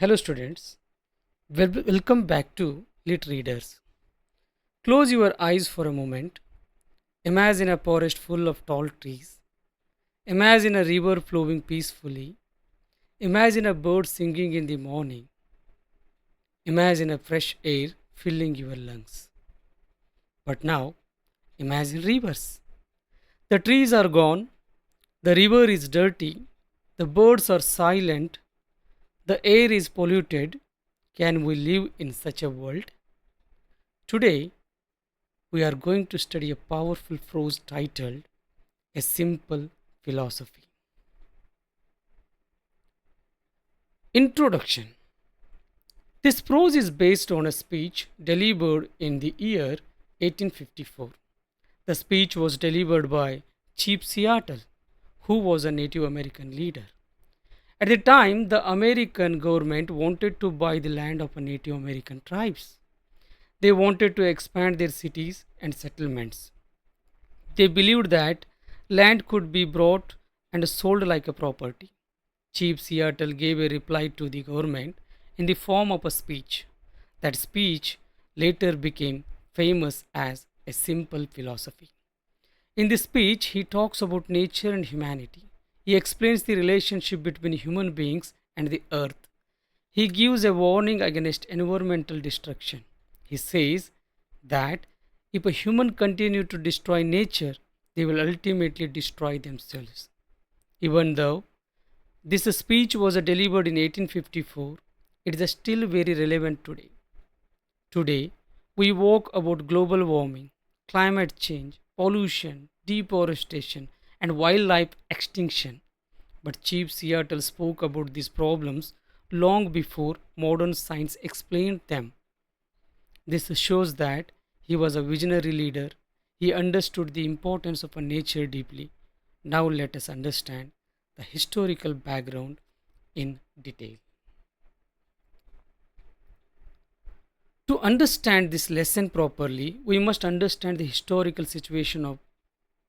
Hello, students. Welcome back to Lit Readers. Close your eyes for a moment. Imagine a forest full of tall trees. Imagine a river flowing peacefully. Imagine a bird singing in the morning. Imagine a fresh air filling your lungs. But now, imagine rivers. The trees are gone. The river is dirty. The birds are silent. The air is polluted. Can we live in such a world? Today, we are going to study a powerful prose titled A Simple Philosophy. Introduction. This prose is based on a speech delivered in the year 1854. The speech was delivered by Chief Seattle, who was a Native American leader. At the time, the American government wanted to buy the land of Native American tribes. They wanted to expand their cities and settlements. They believed that land could be bought and sold like a property. Chief Seattle gave a reply to the government in the form of a speech. That speech later became famous as A Simple Philosophy. In this speech, he talks about nature and humanity. He explains the relationship between human beings and the earth. He gives a warning against environmental destruction. He says that if a human continue to destroy nature, they will ultimately destroy themselves. Even though this speech was delivered in 1854, it is still very relevant today. Today, we talk about global warming, climate change, pollution, deforestation, and wildlife extinction. But Chief Seattle spoke about these problems long before modern science explained them. This shows that he was a visionary leader. He understood the importance of nature deeply. Now let us understand the historical background in detail. To understand this lesson properly, we must understand the historical situation of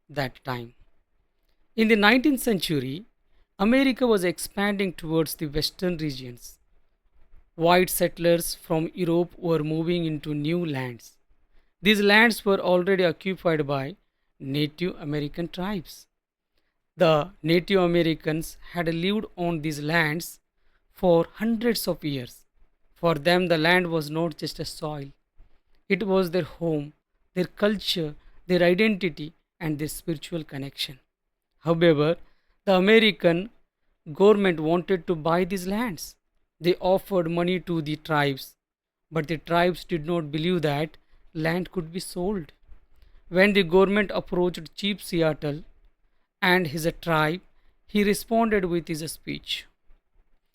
that time. In the 19th century, America was expanding towards the western regions. White settlers from Europe were moving into new lands. These lands were already occupied by Native American tribes. The Native Americans had lived on these lands for hundreds of years. For them, the land was not just a soil, it was their home, their culture, their identity, and their spiritual connection. However, the American government wanted to buy these lands. They offered money to the tribes, but the tribes did not believe that land could be sold. When the government approached Chief Seattle and his tribe, he responded with his speech.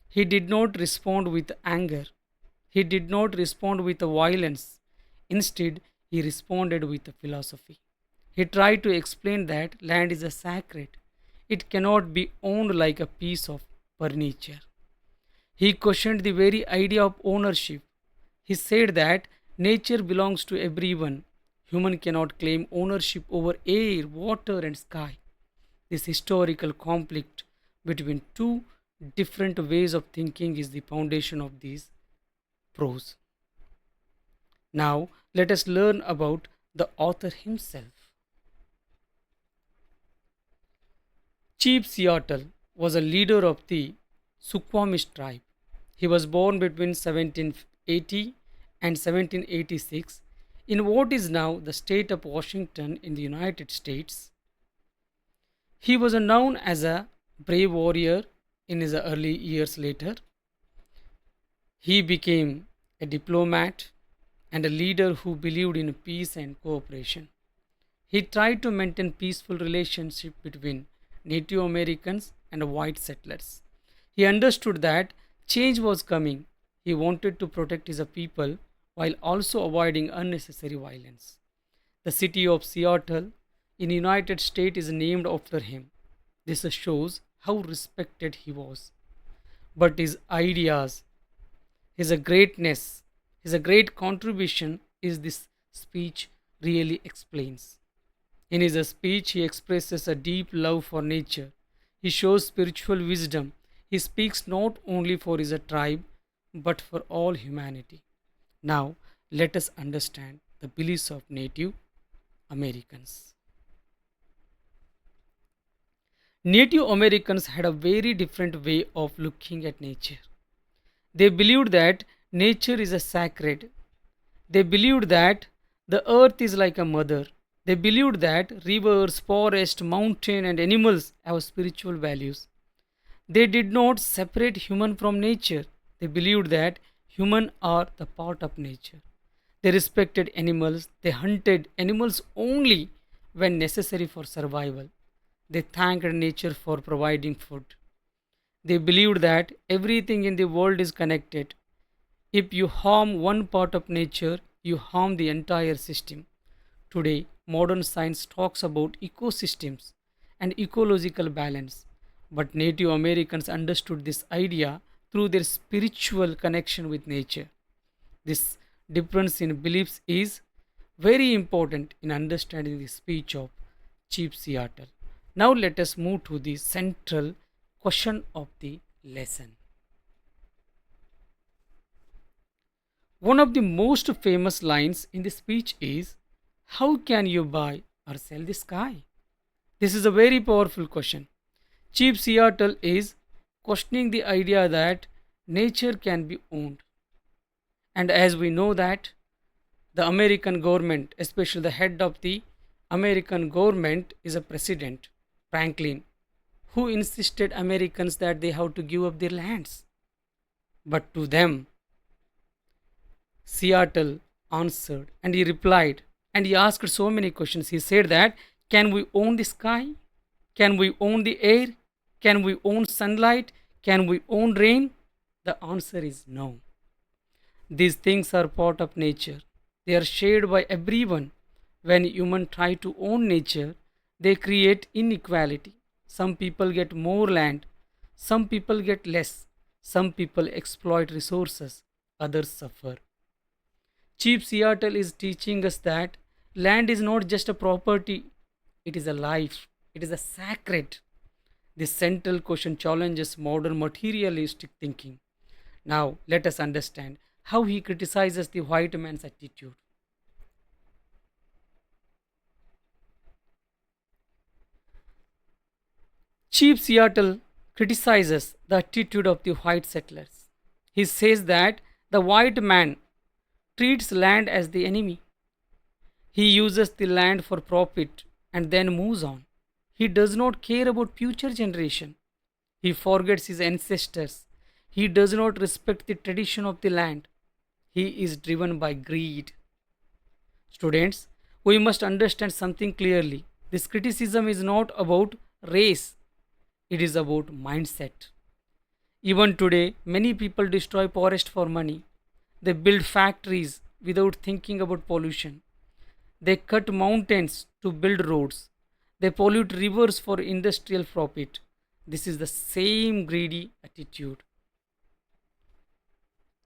He did not respond with anger. He did not respond with violence. Instead, he responded with a philosophy. He tried to explain that land is a sacred. It cannot be owned like a piece of furniture. He questioned the very idea of ownership. He said that nature belongs to everyone. Human cannot claim ownership over air, water, and sky. This historical conflict between two different ways of thinking is the foundation of these prose. Now, let us learn about the author himself. Chief Seattle was a leader of the Suquamish tribe. He was born between 1780 and 1786 in what is now the state of Washington in the United States. He was known as a brave warrior in his early years later. He became a diplomat and a leader who believed in peace and cooperation. He tried to maintain peaceful relationship between Native Americans and white settlers. He understood that change was coming. He wanted to protect his people while also avoiding unnecessary violence. The city of Seattle in the United States is named after him. This shows how respected he was. But his ideas, his greatness, his great contribution is this speech really explains. In his speech, he expresses a deep love for nature. He shows spiritual wisdom. He speaks not only for his tribe, but for all humanity. Now, let us understand the beliefs of Native Americans. Native Americans had a very different way of looking at nature. They believed that nature is a sacred. They believed that the earth is like a mother. They believed that rivers, forests, mountains, and animals have spiritual values. They did not separate human from nature. They believed that humans are the part of nature. They respected animals. They hunted animals only when necessary for survival. They thanked nature for providing food. They believed that everything in the world is connected. If you harm one part of nature, you harm the entire system. Today, modern science talks about ecosystems and ecological balance, but Native Americans understood this idea through their spiritual connection with nature. This difference in beliefs is very important in understanding the speech of Chief Seattle. Now, let us move to the central question of the lesson. One of the most famous lines in the speech is, how can you buy or sell the sky? This is a very powerful question. Chief Seattle is questioning the idea that nature can be owned. And as we know that the American government, especially the head of the American government is a president, Franklin, who insisted Americans that they have to give up their lands. But to them, Seattle answered and he replied and he asked so many questions. He said that, can we own the sky? Can we own the air? Can we own sunlight? Can we own rain? The answer is no. These things are part of nature. They are shared by everyone. When humans try to own nature, they create inequality. Some people get more land, some people get less, some people exploit resources, others suffer. Chief Seattle is teaching us that land is not just a property, it is a life, it is a sacred. This central question challenges modern materialistic thinking. Now, let us understand how he criticizes the white man's attitude. Chief Seattle criticizes the attitude of the white settlers. He says that the white man treats land as the enemy. He uses the land for profit and then moves on. He does not care about future generation. He forgets his ancestors. He does not respect the tradition of the land. He is driven by greed. Students, we must understand something clearly. This criticism is not about race, it is about mindset. Even today, many people destroy forest for money. They build factories without thinking about pollution. They cut mountains to build roads. They pollute rivers for industrial profit. This is the same greedy attitude.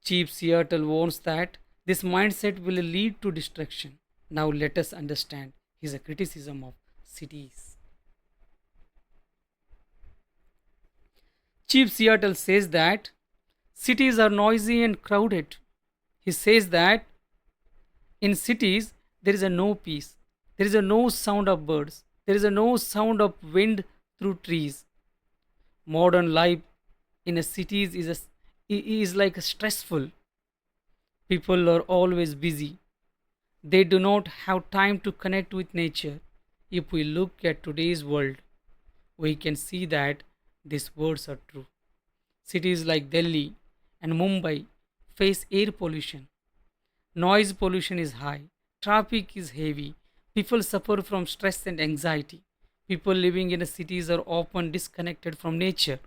Chief Seattle warns that this mindset will lead to destruction. Now let us understand his criticism of cities. Chief Seattle says that cities are noisy and crowded. He says that in cities there is a no peace, there is a no sound of birds, there is a no sound of wind through trees. Modern life in a cities is like stressful. People are always busy. They do not have time to connect with nature. If we look at today's world, we can see that these words are true. Cities like Delhi and Mumbai face air pollution. Noise pollution is high. Traffic is heavy. People suffer from stress and anxiety. People living in the cities are often disconnected from nature.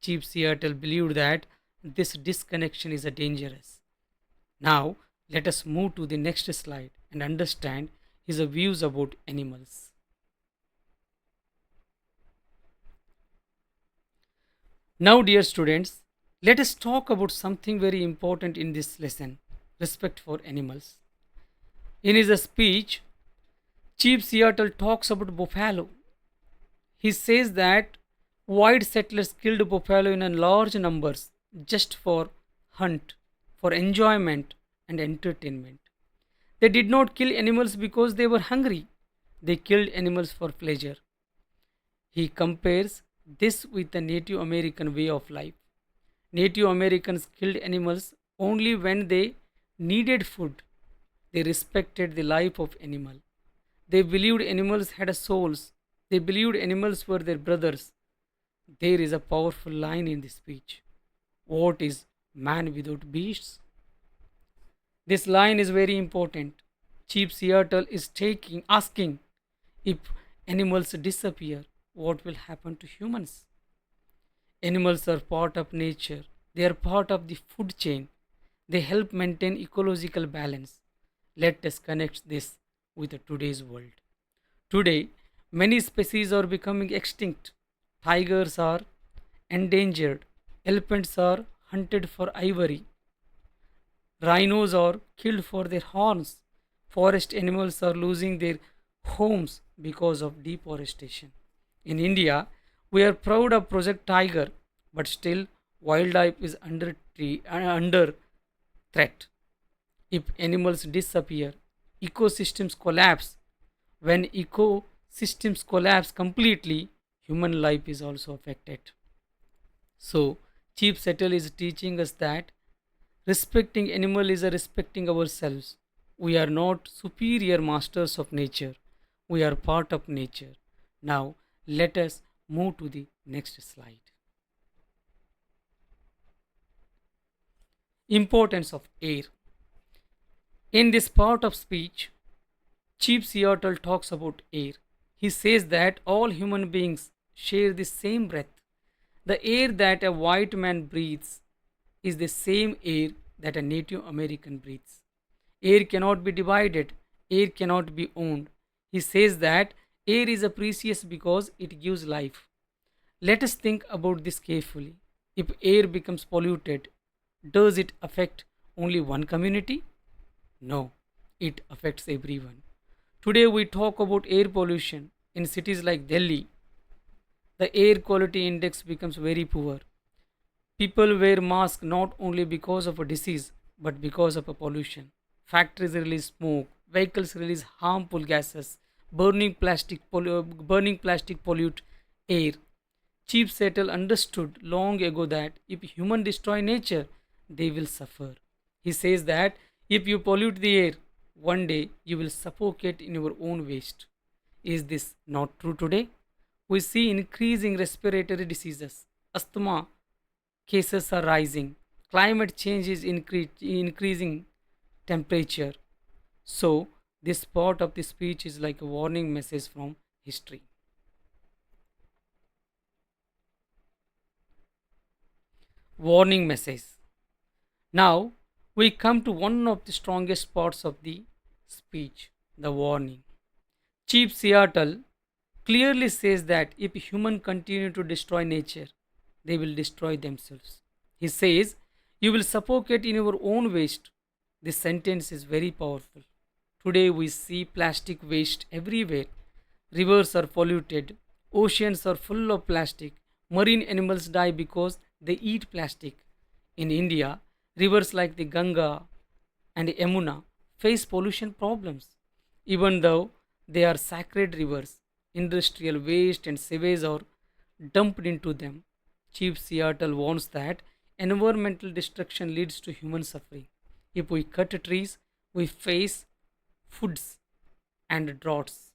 Chief Seattle believed that this disconnection is a dangerous. Now, let us move to the next slide and understand his views about animals. Now, dear students, let us talk about something very important in this lesson, respect for animals. In his speech, Chief Seattle talks about buffalo. He says that white settlers killed buffalo in large numbers just for hunt, for enjoyment and entertainment. They did not kill animals because they were hungry, they killed animals for pleasure. He compares this with the Native American way of life. Native Americans killed animals only when they needed food. They respected the life of animal. They believed animals had souls. They believed animals were their brothers. There is a powerful line in this speech. What is man without beasts? This line is very important. Chief Seattle is asking, if animals disappear, what will happen to humans? Animals are part of nature. They are part of the food chain. They help maintain ecological balance. Let us connect this with today's world. Today, many species are becoming extinct. Tigers are endangered. Elephants are hunted for ivory. Rhinos are killed for their horns. Forest animals are losing their homes because of deforestation. In India, we are proud of Project Tiger, but still wildlife is under threat. If animals disappear, ecosystems collapse. When ecosystems collapse completely, human life is also affected. So, Chief Settle is teaching us that respecting animal is a respecting ourselves. We are not superior masters of nature. We are part of nature. Now, let us move to the next slide. Importance of air. In this part of speech, Chief Seattle talks about air. He says that all human beings share the same breath. The air that a white man breathes is the same air that a Native American breathes. Air cannot be divided, air cannot be owned. He says that air is a precious because it gives life. Let us think about this carefully. If air becomes polluted, does it affect only one community? No, it affects everyone. Today we talk about air pollution. In cities like Delhi, the air quality index becomes very poor. People wear masks not only because of a disease but because of a pollution. Factories release smoke, vehicles release harmful gases, burning plastic pollute air. Chief Settle understood long ago that if humans destroy nature, they will suffer. He says that if you pollute the air, one day you will suffocate in your own waste. Is this not true today? We see increasing respiratory diseases. Asthma cases are rising. Climate change is increasing temperature. So, this part of the speech is like a warning message from history. Warning message. Now, we come to one of the strongest parts of the speech, the warning. Chief Seattle clearly says that if humans continue to destroy nature, they will destroy themselves. He says, you will suffocate in your own waste. This sentence is very powerful. Today we see plastic waste everywhere. Rivers are polluted, oceans are full of plastic, marine animals die because they eat plastic. In India, rivers like the Ganga and Yamuna face pollution problems. Even though they are sacred rivers, industrial waste and sewage are dumped into them. Chief Seattle warns that environmental destruction leads to human suffering. If we cut trees, we face floods and droughts.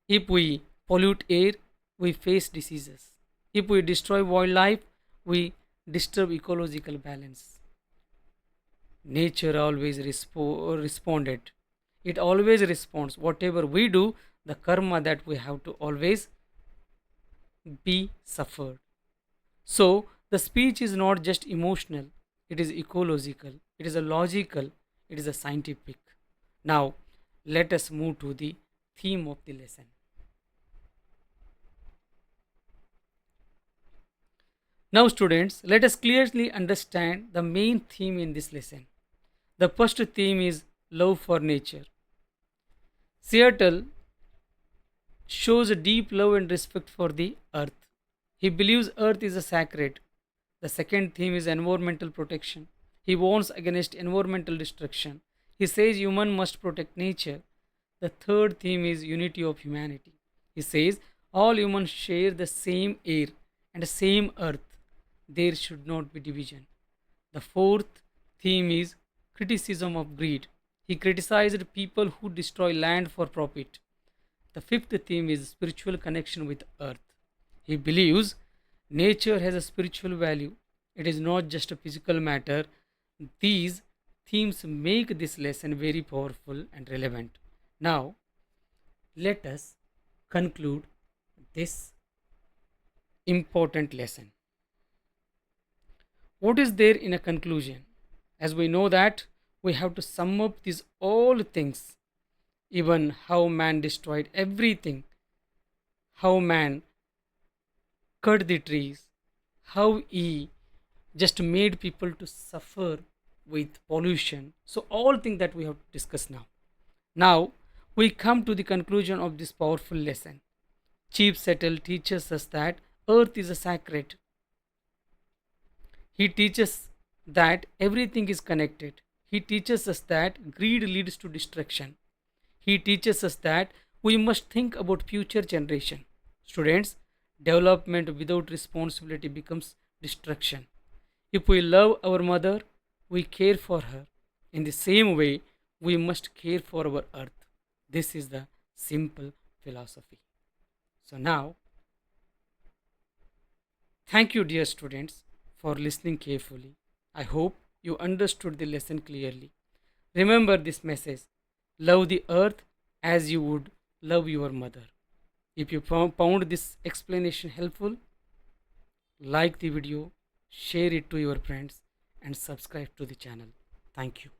If we pollute air, we face diseases. If we destroy wildlife, we disturb ecological balance. Nature always responded. It always responds. Whatever we do, the karma that we have to always be suffered. So, the speech is not just emotional, it is ecological, it is a logical, it is a scientific. Now, let us move to the theme of the lesson. Now, students, let us clearly understand the main theme in this lesson. The first theme is love for nature. Seattle shows a deep love and respect for the earth. He believes earth is a sacred. The second theme is environmental protection. He warns against environmental destruction. He says human must protect nature. The third theme is unity of humanity. He says all humans share the same air and the same earth. There should not be division. The fourth theme is criticism of greed. He criticized people who destroy land for profit. The fifth theme is spiritual connection with earth. He believes nature has a spiritual value. It is not just a physical matter. These themes make this lesson very powerful and relevant. Now, let us conclude this important lesson. What is there in a conclusion? As we know that we have to sum up these all things, even how man destroyed everything, how man cut the trees, how he just made people to suffer with pollution. So all things that we have to discuss now. Now we come to the conclusion of this powerful lesson. Chief Settle teaches us that earth is a sacred. He teaches that everything is connected. He teaches us that greed leads to destruction. He teaches us that we must think about future generation. Students, development without responsibility becomes destruction. If we love our mother, we care for her. In the same way, we must care for our earth. This is the simple philosophy. So now, thank you, dear students, for listening carefully. I hope you understood the lesson clearly. Remember this message: love the earth as you would love your mother. If you found this explanation helpful, like the video, share it to your friends, and subscribe to the channel. Thank you.